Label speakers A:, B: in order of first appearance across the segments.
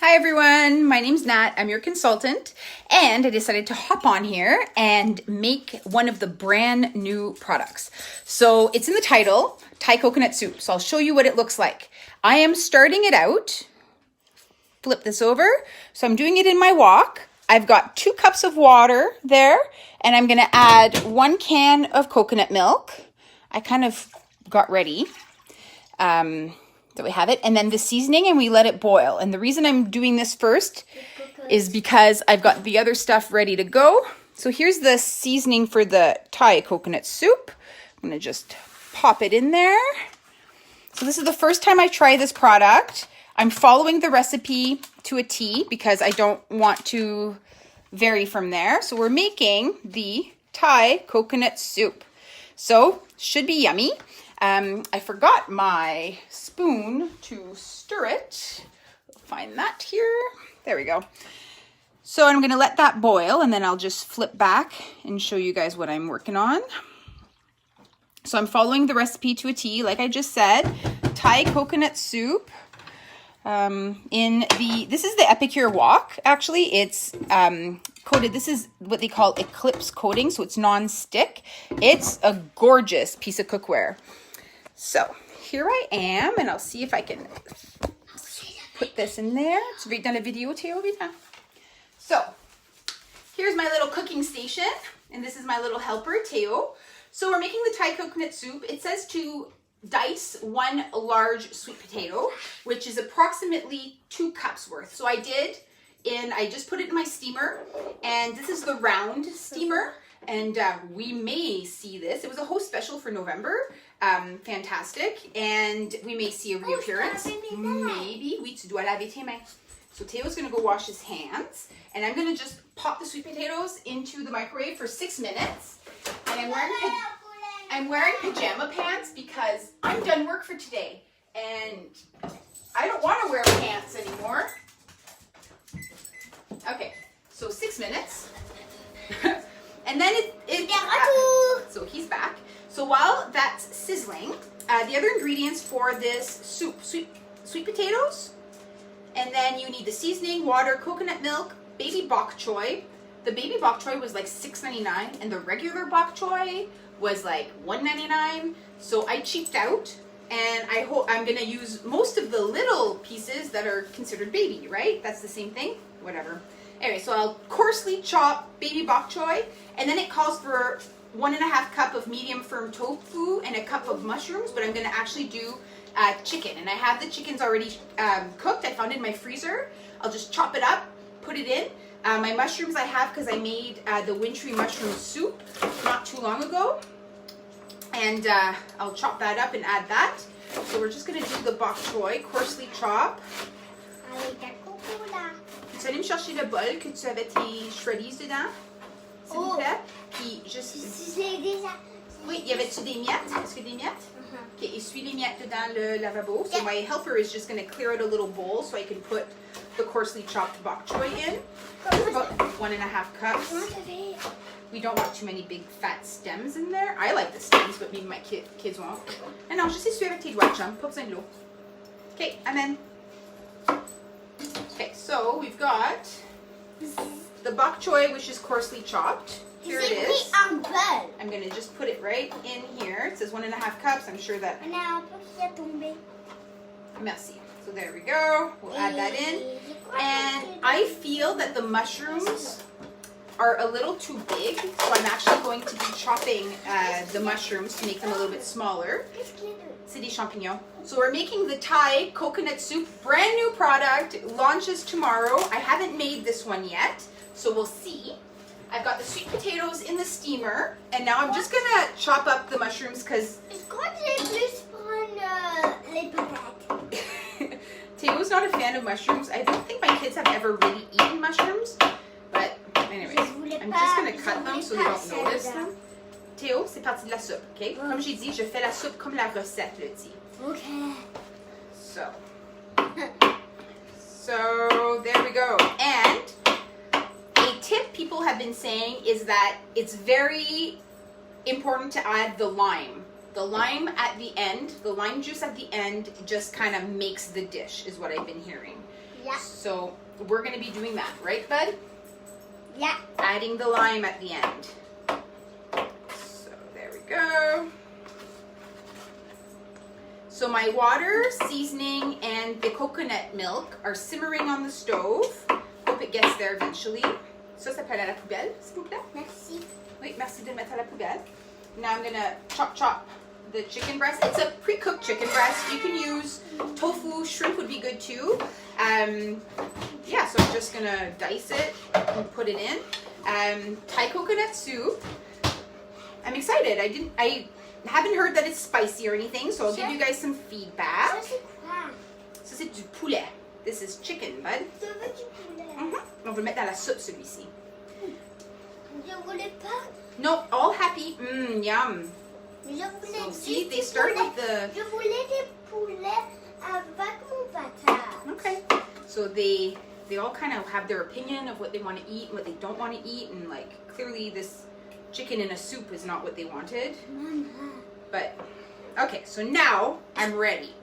A: Hi everyone, my name's Nat, I'm your consultant, and I decided to hop on here and make one of the brand new products. So it's in the title, Thai coconut soup. So I'll show you what it looks like. I am starting it out, flip this over. So I'm doing it in my wok. I've got 2 cups of water there, and I'm gonna add 1 can of coconut milk. I kind of got ready. So we have it, and then the seasoning, and we let it boil. And the reason I'm doing this first is because I've got the other stuff ready to go. So here's the seasoning for the Thai coconut soup. I'm gonna just pop it in there. So this is the first time I try this product. I'm following the recipe to a T because I don't want to vary from there. So we're making the Thai coconut soup. So should be yummy. I forgot my spoon to stir it. Find that here. There we go. So I'm going to let that boil, and then I'll just flip back and show you guys what I'm working on. So I'm following the recipe to a T, like I just said. Thai coconut soup. This is the Epicure wok. Actually, it's coated. This is what they call eclipse coating, so it's non-stick. It's a gorgeous piece of cookware. So here I am, and I'll see if I can put this in there. Tu veux dans la vidéo, Théo, vite? So here's my little cooking station, and this is my little helper, Théo. So we're making the Thai coconut soup. It says to dice 1 large sweet potato, which is approximately 2 cups worth. So I just put it in my steamer, and this is the round steamer, and we may see this. It was a host special for November. Fantastic, and we may see a reappearance. Maybe. Oui, tu dois laver tes mains. So Theo's gonna go wash his hands, and I'm gonna just pop the sweet potatoes into the microwave for 6 minutes. And I'm wearing pajama pants because I'm done work for today, and I don't want to wear pants anymore. Okay, so 6 minutes. And then so he's back. So while that's sizzling, the other ingredients for this soup, sweet potatoes, and then you need the seasoning, water, coconut milk, baby bok choy. The baby bok choy was like $6.99, and the regular bok choy was like $1.99. So I cheaped out, and I'm gonna use most of the little pieces that are considered baby, right? That's the same thing, whatever. Anyway, so I'll coarsely chop baby bok choy, and then it calls for 1.5 cup of medium firm tofu and a cup of mushrooms, but I'm gonna actually do chicken, and I have the chickens already cooked. I found it in my freezer. I'll just chop it up, put it in. My mushrooms I have because I made the wintry mushroom soup not too long ago, and I'll chop that up and add that. So we're just gonna do the bok choy, coarsely chop. Tu vas aller me chercher le bol que tu avais tes shreddies dedans, s'il vous plaît. Puis juste. Oui, y avait-tu des miettes? Est-ce que des miettes? Okay, essuie les miettes dans le lavabo. So my helper is just going to clear out a little bowl so I can put the coarsely chopped bok choy in. About 1.5 cups. We don't want too many big fat stems in there. I like the stems, but maybe my kids won't. And non, juste essuie avec tes doigts, chum. Pas besoin de l'eau. Okay, and then. Okay, so we've got the bok choy, which is coarsely chopped. Here it is. I'm going to just put it right in here. It says 1.5 cups. I'm sure that. Merci. So there we go. We'll add that in. And I feel that the mushrooms are a little too big, so I'm actually going to be chopping the mushrooms to make them a little bit smaller. C'est des champignons. So we're making the Thai coconut soup, brand new product, launches tomorrow. I haven't made this one yet, so we'll see. I've got the sweet potatoes in the steamer, and now I'm just gonna chop up the mushrooms because Theo's not a fan of mushrooms. I don't think my kids have ever really eaten mushrooms, but anyways, I'm just gonna cut them so they don't notice them. Théo, c'est parti de la soupe, ok? Comme j'ai dit, je fais la soupe comme la recette le dit. Okay. So there we go. And a tip people have been saying is that it's very important to add the lime. The lime at the end, the lime juice at the end just kind of makes the dish, is what I've been hearing.
B: Yeah.
A: So we're going to be doing that, right, bud?
B: Yeah.
A: Adding the lime at the end. So there we go. So my water, seasoning, and the coconut milk are simmering on the stove. Hope it gets there eventually. Ça s'appelle à la poubelle, s'il vous plaît.
B: Merci.
A: Oui, merci de le mettre à la poubelle. Now I'm gonna chop the chicken breast. It's a pre-cooked chicken breast. You can use tofu, shrimp would be good too. Yeah, so I'm just gonna dice it and put it in. Thai coconut soup. I'm excited. I haven't heard that it's spicy or anything, so I'll give you guys some feedback.
B: Ça, c'est quoi?
A: Ça, c'est du poulet. This is chicken, bud.
B: Je veux du poulet.
A: On va le mettre dans la soupe, celui-ci.
B: Je voulais pas.
A: No, all happy. Yum.
B: Je voulais
A: So,
B: juste
A: see, they
B: des
A: start
B: poulets.
A: with the...
B: Je voulais des poulets avec mon patate.
A: Okay. So they all kind of have their opinion of what they want to eat and what they don't want to eat, and like clearly this chicken in a soup is not what they wanted.
B: Mama.
A: But okay, so now I'm ready.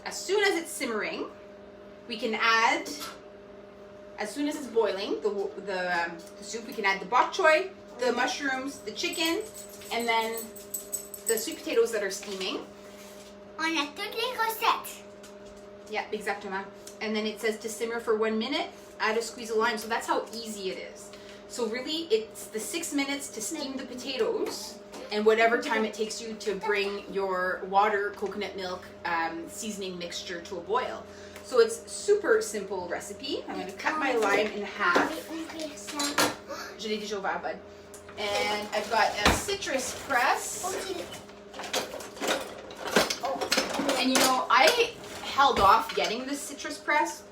A: As soon as it's simmering, we can add. As soon as it's boiling, the soup, we can add the bok choy, the mushrooms, the chicken, and then the sweet potatoes that are steaming.
B: On a toutes les recettes.
A: Yeah, exactement. And then it says to simmer for 1 minute, add a squeeze of lime. So that's how easy it is. So really, it's the 6 minutes to steam the potatoes and whatever time it takes you to bring your water, coconut milk, seasoning mixture to a boil. So it's super simple recipe. I'm going to cut my lime in half. Je l'ai déjà ouvert, bud. And I've got a citrus press. And you know, I held off getting this citrus press.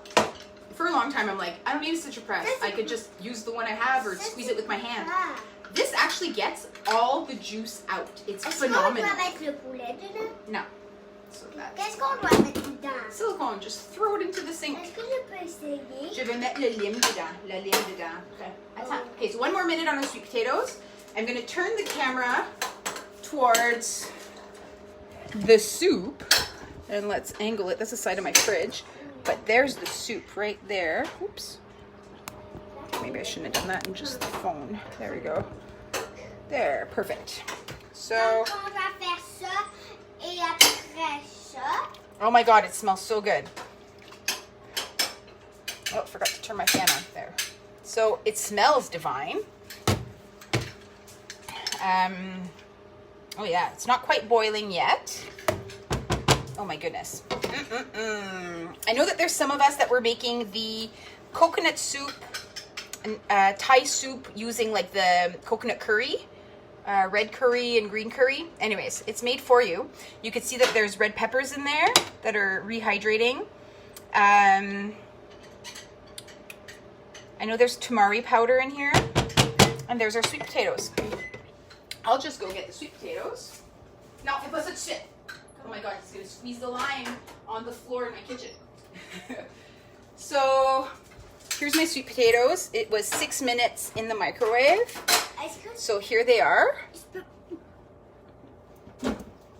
A: For a long time, I'm like, I don't need a citrus press. I could just use the one I have or squeeze it with my hand. This actually gets all the juice out. It's phenomenal.
B: Est-ce qu'on doit mettre le poulet dedans?
A: No. So that's
B: Qu'est-ce qu'on doit mettre dedans?
A: silicone. Just throw it into the sink.
B: Est-ce que je peux essayer?
A: Je vais mettre le lime dedans. La lime dedans. Okay. Attends. Okay, so 1 more minute on our sweet potatoes. I'm going to turn the camera towards the soup. And let's angle it. That's the side of my fridge. But there's the soup right there. Oops. Maybe I shouldn't have done that in just the phone. There we go. There. Perfect. So...
B: Donc, on va faire ça et après ça.
A: Oh my god, it smells so good. Oh, forgot to turn my fan on there. So it smells divine. Oh yeah, it's not quite boiling yet. Oh my goodness. I know that there's some of us that were making the coconut soup, Thai soup using like the coconut curry. Red curry and green curry. Anyways, it's made for you. You can see that there's red peppers in there that are rehydrating. I know there's tamari powder in here. And there's our sweet potatoes. I'll just go get the sweet potatoes. No, fais pas ça tout de suite. Oh my god, it's going to squeeze the lime on the floor in my kitchen. So, here's my sweet potatoes. It was 6 minutes in the microwave. So here they are.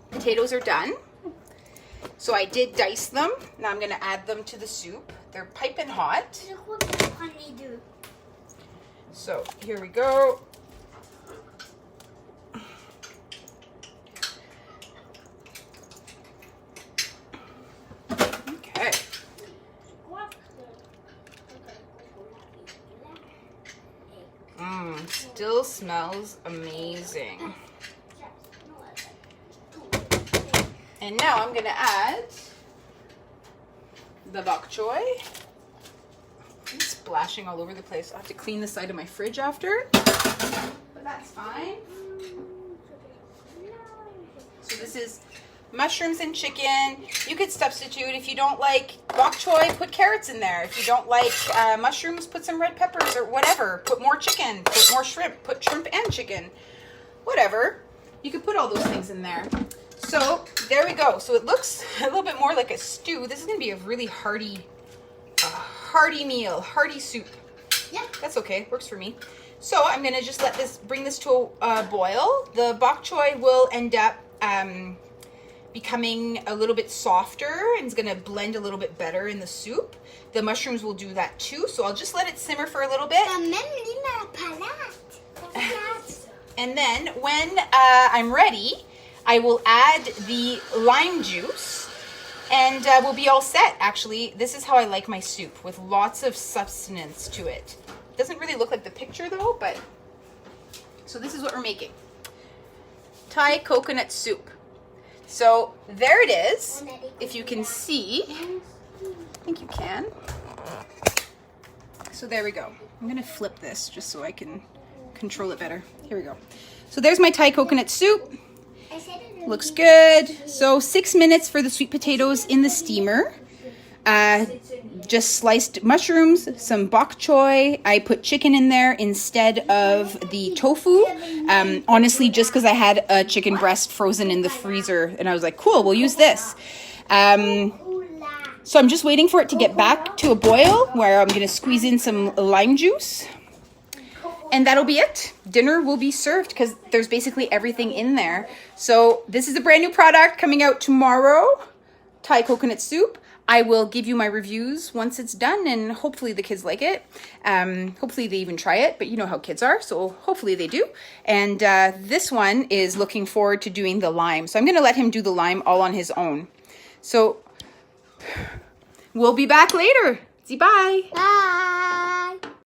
A: Potatoes are done. So I did dice them. Now I'm going to add them to the soup. They're piping hot. So here we go. Okay. Still smells amazing. And now I'm going to add the bok choy. It's splashing all over the place. I'll have to clean the side of my fridge after, but that's fine. So this is mushrooms and chicken. You could substitute if you don't like bok choy, put carrots in there. If you don't like mushrooms, put some red peppers or whatever. Put more chicken, put more shrimp, put shrimp and chicken. Whatever. You could put all those things in there. So there we go. So it looks a little bit more like a stew. This is going to be a really hearty meal, hearty soup. Yeah, that's okay. Works for me. So I'm going to just bring this to a boil. The bok choy will end up becoming a little bit softer and it's gonna blend a little bit better in the soup. The mushrooms will do that too, so I'll just let it simmer for a little bit. And then when I'm ready, I will add the lime juice and we'll be all set. Actually, this is how I like my soup, with lots of substance to it. Doesn't really look like the picture though, but so this is what we're making. Thai coconut soup. So there it is. If you can see, I think you can. So there we go. I'm gonna flip this just so I can control it better. Here we go. So there's my Thai coconut soup. Looks good. So 6 minutes for the sweet potatoes in the steamer. Just sliced mushrooms, some bok choy. I put chicken in there instead of the tofu. Honestly, just because I had a chicken breast frozen in the freezer and I was like, cool, we'll use this. So I'm just waiting for it to get back to a boil where I'm going to squeeze in some lime juice. And that'll be it. Dinner will be served because there's basically everything in there. So this is a brand new product coming out tomorrow. Thai coconut soup. I will give you my reviews once it's done and hopefully the kids like it. Hopefully they even try it, but you know how kids are, so hopefully they do. And this one is looking forward to doing the lime. So I'm going to let him do the lime all on his own. So we'll be back later. See, bye.
B: Bye.